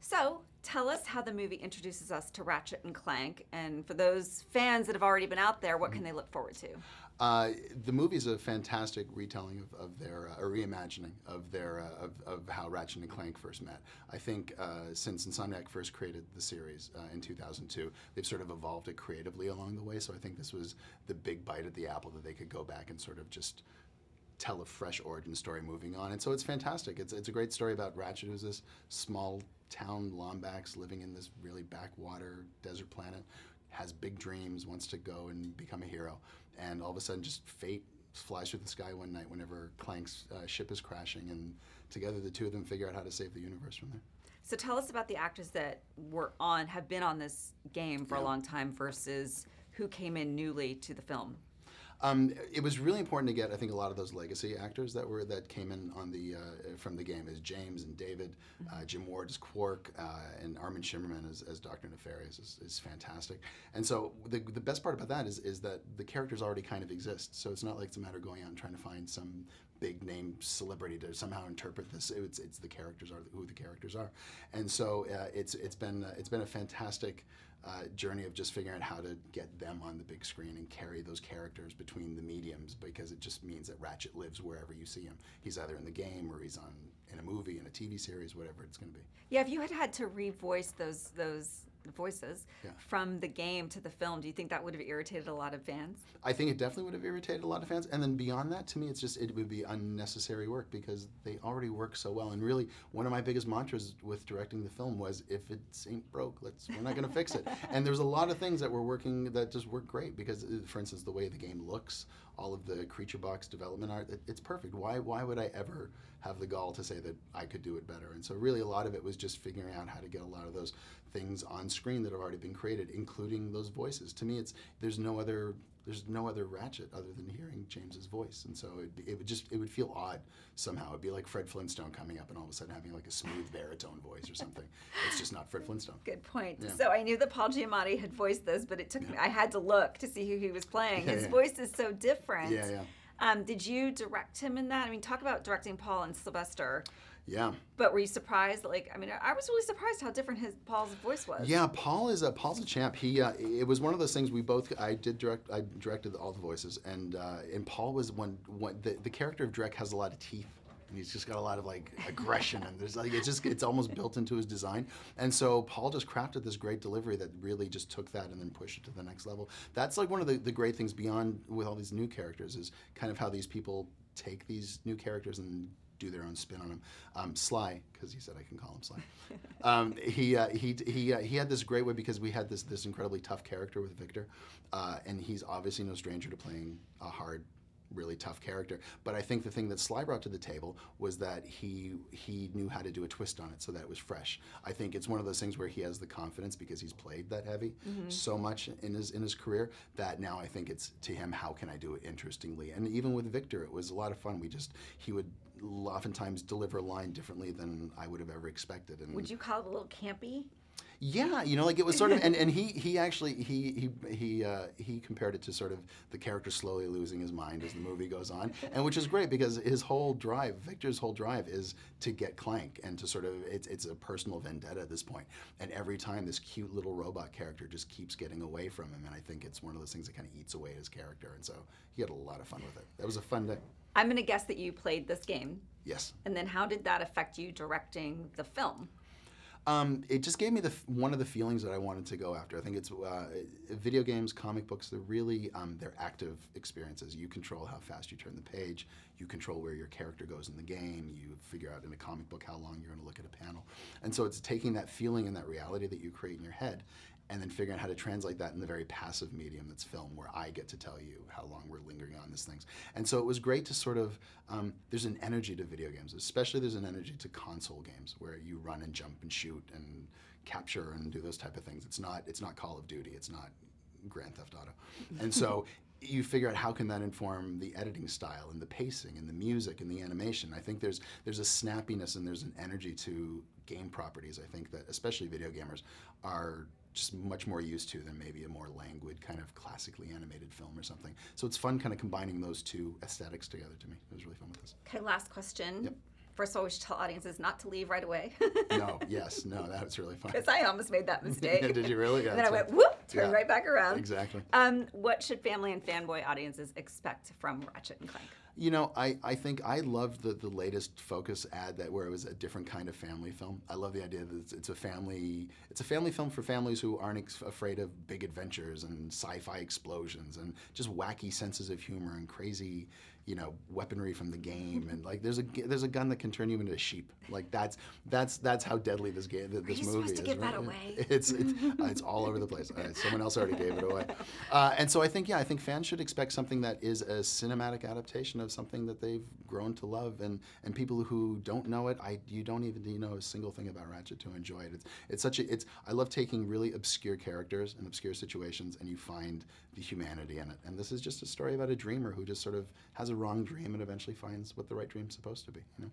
So, tell us how the movie introduces us to Ratchet and Clank, and for those fans that have already been out there, what can they look forward to? The movie is a fantastic retelling of their a reimagining of their of how Ratchet and Clank first met. I think since Insomniac first created the series in 2002, they've sort of evolved it creatively along the way. So I think this was the big bite at the apple that they could go back and sort of just tell a fresh origin story moving on. And so it's fantastic. It's a great story about Ratchet, who's this small town Lombax living in this really backwater desert planet, has big dreams, wants to go and become a hero. And all of a sudden just fate flies through the sky one night whenever Clank's ship is crashing, and together the two of them figure out how to save the universe from there. So tell us about the actors that have been on this game for a long time versus who came in newly to the film. It was really important to get, I think, a lot of those legacy actors that came in on the from the game as James and David, Jim Ward as Quark, and Armin Shimmerman as Dr. Nefarious is fantastic. And so the best part about that is that the characters already kind of exist. So it's not like it's a matter of going out and trying to find some big name celebrity to somehow interpret this. It's the characters are who the characters are, and so it's been a fantastic journey of just figuring out how to get them on the big screen and carry those characters between the mediums, because it just means that Ratchet lives wherever you see him. He's either in the game or he's in a movie, in a TV series, whatever it's going to be. Yeah, if you had to revoice those voices from the game to the film, do you think that would have irritated a lot of fans? I think it definitely would have irritated a lot of fans. And then beyond that, to me, it would be unnecessary work because they already work so well. And really, one of my biggest mantras with directing the film was, if it ain't broke, we're not going to fix it. And there's a lot of things that were working that just work great because, for instance, the way the game looks, all of the creature box development art, it's perfect. Why would I ever have the gall to say that I could do it better? And so really a lot of it was just figuring out how to get a lot of those things on screen that have already been created, including those voices. To me, there's no other Ratchet other than hearing James's voice, and so it would feel odd somehow. It'd be like Fred Flintstone coming up and all of a sudden having like a smooth baritone voice or something. It's just not Fred Flintstone. Good point. Yeah. So I knew that Paul Giamatti had voiced this, but it took me. I had to look to see who he was playing. His voice is so different. Yeah. Did you direct him in that? I mean, talk about directing Paul and Sylvester. Yeah. But were you surprised? I was really surprised how different Paul's voice was. Yeah, Paul's a champ. It was one of those things I directed all the voices, and Paul was the character of Drek has a lot of teeth. And he's just got a lot of aggression, and there's it's almost built into his design. And so Paul just crafted this great delivery that really just took that and then pushed it to the next level. That's one of the great things beyond with all these new characters is kind of how these people take these new characters and do their own spin on them. Sly, because he said I can call him Sly. He had this great way because we had this incredibly tough character with Victor, and he's obviously no stranger to playing a hard, really tough character. But I think the thing that Sly brought to the table was that he knew how to do a twist on it so that it was fresh. I think it's one of those things where he has the confidence because he's played that heavy so much in his career that now I think it's to him, how can I do it interestingly? And even with Victor, it was a lot of fun. He would oftentimes deliver a line differently than I would have ever expected. And would you call it a little campy? Yeah, it was sort of, and he actually he compared it to sort of the character slowly losing his mind as the movie goes on, and which is great because Victor's whole drive is to get Clank and to sort of it's a personal vendetta at this point, and every time this cute little robot character just keeps getting away from him, and I think it's one of those things that kind of eats away at his character, and so he had a lot of fun with it. That was a fun day. I'm going to guess that you played this game. Yes. And then how did that affect you directing the film? It just gave me one of the feelings that I wanted to go after. I think it's video games, comic books, they're really, they're active experiences. You control how fast you turn the page. You control where your character goes in the game. You figure out in a comic book how long you're going to look at a panel. And so it's taking that feeling and that reality that you create in your head and then figuring out how to translate that in the very passive medium that's film, where I get to tell you how long we're lingering on these things. And so it was great to sort of, there's an energy to video games, especially there's an energy to console games where you run and jump and shoot and capture and do those type of things. It's not Call of Duty, it's not Grand Theft Auto. And so you figure out how can that inform the editing style and the pacing and the music and the animation. I think there's a snappiness and there's an energy to game properties, I think, that especially video gamers are just much more used to than maybe a more languid kind of classically animated film or something. So it's fun kind of combining those two aesthetics together to me. It was really fun with this. Okay, last question. Yep. First of all, we should tell audiences not to leave right away. No, yes, no, that's really fun. Because I almost made that mistake. Did you really? Yeah, And then I that's went, whoop, turned Yeah. right back around. Exactly. What should family and fanboy audiences expect from Ratchet and Clank? You know, I think I loved the latest Focus ad where it was a different kind of family film. I love the idea that it's a family film for families who aren't afraid of big adventures and sci-fi explosions and just wacky senses of humor and crazy, you know, weaponry from the game, and like there's a gun that can turn you into a sheep. Like that's how deadly this game this movie is. Supposed to give right? that away? It's all over the place. Someone else already gave it away, and so I think fans should expect something that is a cinematic adaptation of something that they've grown to love, and people who don't know it, you don't even need to know a single thing about Ratchet to enjoy it. I love taking really obscure characters and obscure situations, and you find the humanity in it. And this is just a story about a dreamer who just sort of has a wrong dream and eventually finds what the right dream's supposed to be. You know?